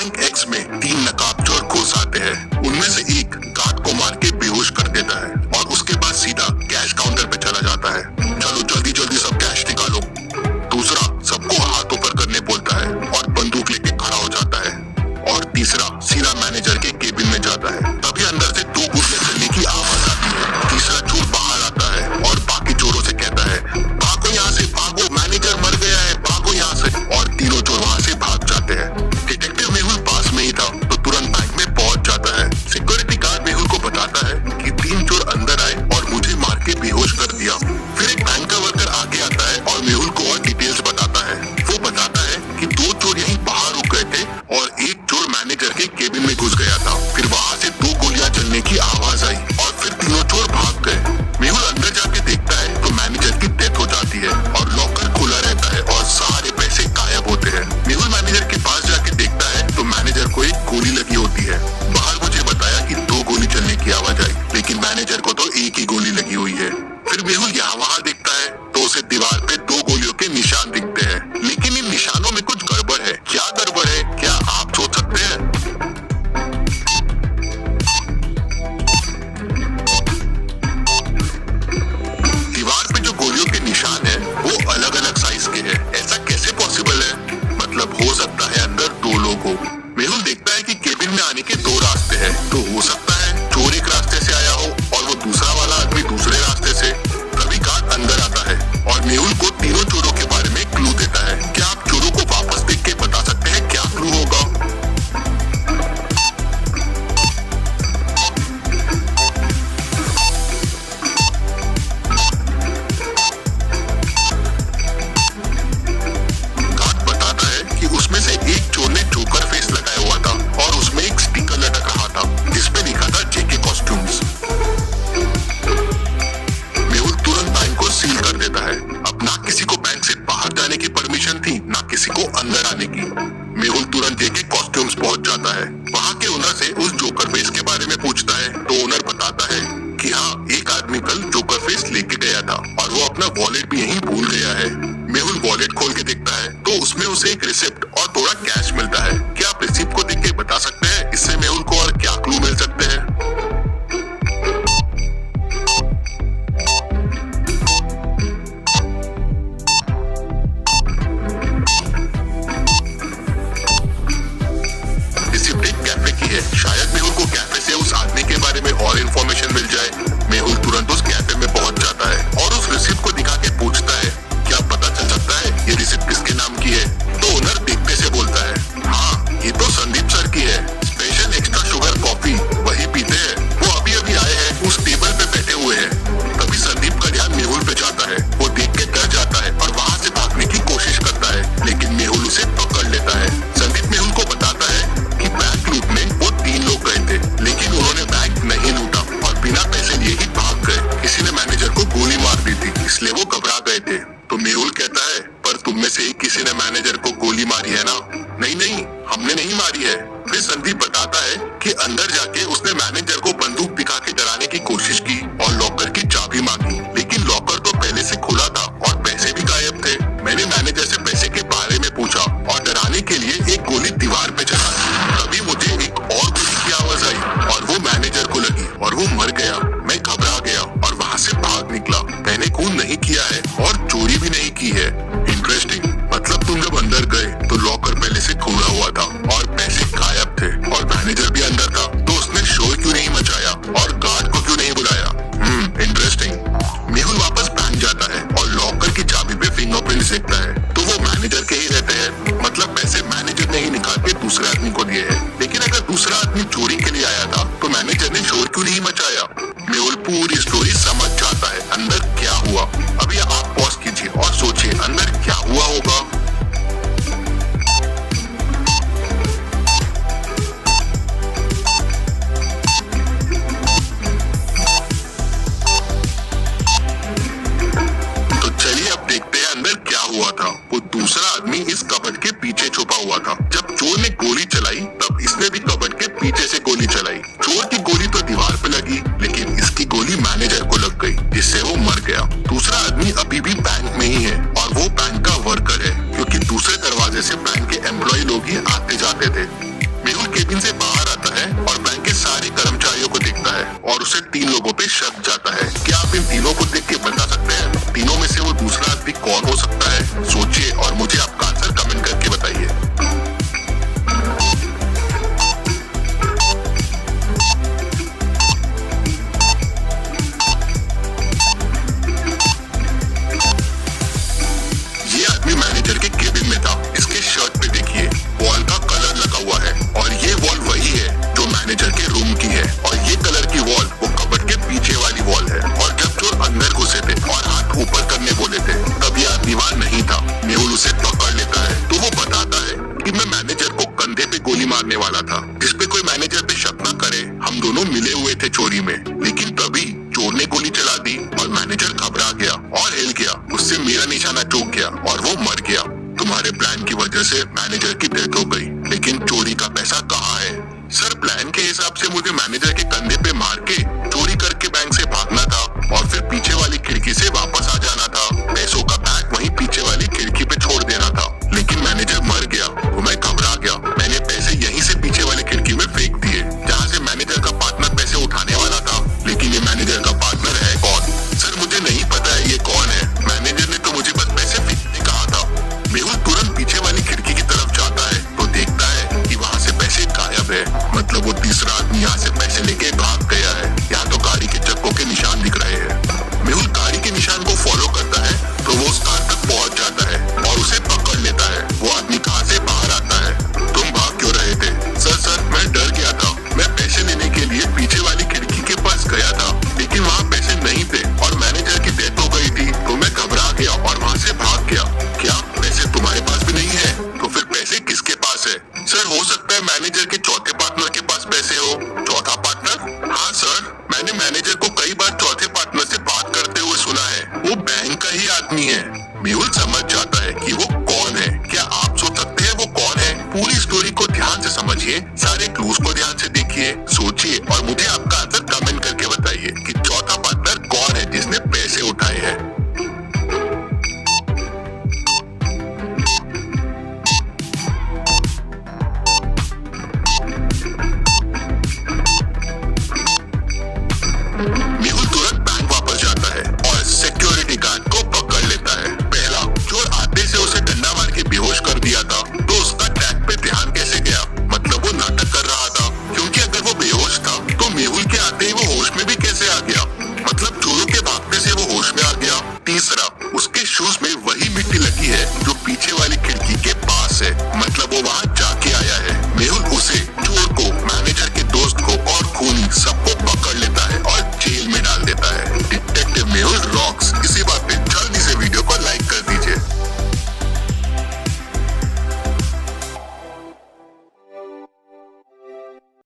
Bank x में 3 नकाबचोर घुस आते हैं। उनमें से एक गार्ड को मार के बेहोश कर देता है और उसके बाद सीधा कैश काउंटर पे चला जाता है। चलो जल्दी जल्दी सब कैश निकालो। दूसरा सबको हाथ ऊपर करने बोलता है और बंदूक लेके खड़ा हो जाता है। और तीसरा सीधा मैनेजर के केबिन में जाता है। तभी अंदर से 2 गोलियां चलने की आवाज आती है। तीसरा चोर बाहर आता है और बाकी चोरों से कहता है, भागो यहाँ से, भागो, मैनेजर मर गया है, भागो यहाँ से। और तीनों चोर वहाँ से भाग जाते हैं। डिटेक्टिव मेहुल पास में ही था तो तुरंत बैंक में पहुंच जाता है। सिक्योरिटी गार्ड मेहुल को बताता है कि 3 चोर अंदर आए और मुझे मार के बेहोश कर दिया। फिर एक बैंक का वर्कर आगे आता है और मेहुल को और डिटेल्स बताता है। वो बताता है कि 2 चोर यहीं बाहर रुक गए थे और एक चोर मैनेजर के केबिन में घुस गया था। फिर वहाँ से 2 गोलियां चलने की आवाज आई और फिर तीनों चोर भाग गए। मेहुल अंदर जाके देखता है तो मैनेजर की डेथ हो जाती है और लॉकर खुला रहता है और सारे पैसे गायब होते हैं। मेहुल मैनेजर के पास जाके देखता है तो मैनेजर को एक गोली लगी होती है। बाहर मुझे बताया कि 2 गोली चलने की आवाज आई, लेकिन मैनेजर को तो एक ही गोली लगी हुई है। फिर मेहुल यहाँ वहाँ देखता है तो उसे दीवार पे 2 गोलियों के निशान दिखते हैं, लेकिन इन निशानों में कुछ गड़बड़ है। क्या गड़बड़ है, क्या आप सोच सकते हैं? दीवार पे जो गोलियों के निशान है वो अलग अलग साइज के हैं। ऐसा कैसे पॉसिबल है? मतलब हो सकता है अंदर 2 लोग हो। मेहुल देखता है कि केबिन में आने के 2 रास्ते हैं, तो हो सकता है चोर एक रास्ते से आया हो और वो दूसरा वाला आदमी दूसरे रास्ते से। तभी गार्ड अंदर आता है और मेहुल को तीनों चोरों के बारे में क्लू देता है। क्या आप चोरों को वापस देख के बता सकते हैं क्या क्लू होगा? गार्ड बताता है कि उसमें से एक चोर ने जोकर फेस लगाया हुआ था और उसमें एक स्टिकर लटक रहा था जिसपे लिखा था जेके कॉस्ट्यूम्स। मेहुल तुरंत बैंक को सील कर देता है। अब ना किसी को बैंक से बाहर जाने की परमिशन थी, ना किसी को अंदर आने की। मेहुल तुरंत जेके कॉस्ट्यूम्स पहुंच जाता है। वहाँ के ओनर से उस जोकर फेस के बारे में पूछता है तो ओनर बताता है कि हाँ, एक आदमी कल जोकर फेस लेके गया था और वो अपना वॉलेट भी यहीं भूल गया है। मेहुल वॉलेट खोल के देखता है तो उसमें उसे एक रिसिप्ट और थोड़ा कैश मिलता है। क्या आप रिसिप्ट को देख के बता सकते हैं इससे मेहुल को और क्या क्लू मिल सकते हैं? रिसिप्ट एक कैफे की है। शायद मेहुल को कैफे से उस आदमी के बारे में और इन्फॉर्मेशन मिल जाए। मेहुल तुरंत उस कैफे में पहुंच जाता है और उस रिसिप्ट को दिखा के पूछता है, क्या पता चल सकता है ये रिसिप्ट किसके नाम की है? तो ओनर देखते तीसरा निशाना चूक गया और वो मर गया। तुम्हारे प्लान की वजह से मैनेजर की डेथ हो गई, लेकिन चोरी का पैसा कहाँ है? सर, प्लान के हिसाब से मुझे मैनेजर के कंधे पे मार के चोरी करके बैंक से भागना था और फिर पीछे वाली खिड़की से वापस आ जाना था। पैसों का बैग वहीं पीछे वाली खिड़की पे छोड़ देना था, लेकिन मैनेजर मर गया तो मैं घबरा गया। मैंने पैसे यहीं से पीछे वाली खिड़की में फेंक दिए, जहाँ से मैनेजर का पार्टनर पैसे उठाने वाला था। लेकिन ये मैनेजर का पार्टनर है कौन? सर, मुझे नहीं पता है ये कौन है। मैनेजर ने तो मुझे बस पैसे फेंकने कहा था। मेहुल तुरंत पीछे वाली खिड़की की तरफ जाता है तो देखता है कि वहाँ से पैसे गायब है। मतलब वो तीसरा आदमी यहाँ से पैसे लेके भाग गया है। यहाँ तो गाड़ी के चक्कों के निशान दिख रहे हैं। मेहुल गाड़ी के निशान को फॉलो करता है तो वो उस कार तक पहुँच जाता है और उसे पकड़ लेता है। वो आदमी कहाँ से बाहर आता है? तुम भाग क्यों रहे थे? सर, मैं डर गया था। मैं पैसे लेने के लिए पीछे वाली खिड़की के पास गया था, लेकिन वहाँ पैसे नहीं थे और मैनेजर की डेथ हो गई थी, तो मैं घबरा गया और वहाँ से भाग गया। क्या पैसे तुम्हारे पास भी नहीं है? तो फिर पैसे किसके पास है? सर, हो सकता है मैनेजर के चौथे पार्टनर के पास पैसे हो। चौथा पार्टनर? हाँ सर, मैंने मैनेजर को कई बार चौथे पार्टनर से बात करते हुए सुना है। वो बैंक का ही आदमी है। मेहुल समझ जाता है कि वो कौन है। क्या आप सोच सकते हैं वो कौन है? पूरी स्टोरी को ध्यान से समझिए, सारे क्लूज को ध्यान से देखिए, सोचिए और मुझे आपका आंसर कमेंट करके बताइए कि चौथा पार्टनर कौन है जिसने पैसे उठाए हैं। मेहुल तुरंत बैंक वापस जाता है और सिक्योरिटी गार्ड को पकड़ लेता है। पहला, चोर आते से उसे डंडा मार के बेहोश कर दिया था, तो उसका ट्रैक पे ध्यान कैसे गया? मतलब वो नाटक कर रहा था, क्योंकि अगर वो बेहोश था तो मेहुल के आते ही वो होश में भी कैसे आ गया? मतलब चोरों के भागने से वो होश में आ गया। तीसरा, उसके शूज में वही मिट्टी लगी है जो पीछे वाली खिड़की के पास है, मतलब वो वहाँ जाके आया है। मेहुल उसे, चोर को